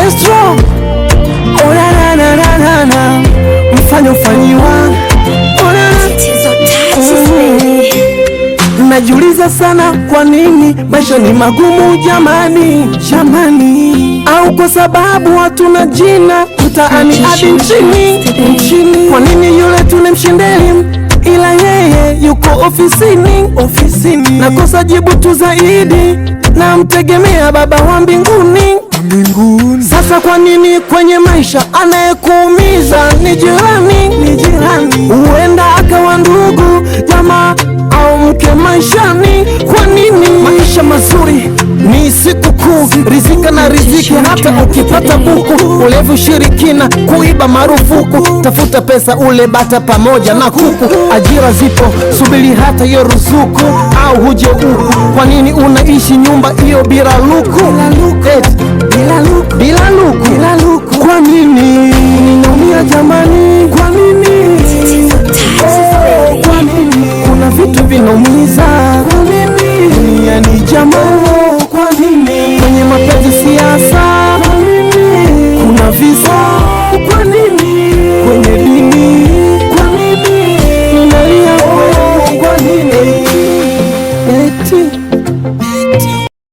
maestro. Oh na na na na na na, mfanye ufanyiwa. Oh na na. Najiuliza sana kwa nini maisha ni magumu jamani, jamani. Au kwa sababu hatuna jina mtaani hadi nchini. Kwa nini yule tunemshindeni ila yeye yuko ofisini? Nakosa jibu tu zaidi, namtegemea Baba wa mbinguni. Sasa kwa nini kwenye maisha anayekuumiza ni jirani? Huenda akawa ndugu, jamaa au mke maishani. Kwa nini? Maisha mazuri ni siku kuu, rizika na riziki. Hata ukipata buku, ulevu, shirikina, kuiba marufuku. Tafuta pesa ule bata pamoja na kuku. Ajira zipo, subiri hata hiyo ruzuku, au huje huku. Kwa nini unaishi nyumba hiyo bila luku?